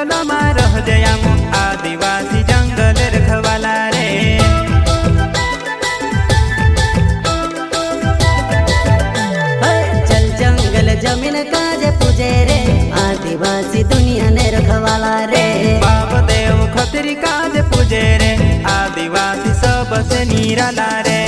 जंगल में रह जयाम आदिवासी जंगल रखवाला रे। चल जंगल जमीन काजे पूजे रे आदिवासी दुनिया ने रखवाला रे। बाप देव खतरी काज पूजे रे आदिवासी सबसे निराला रे।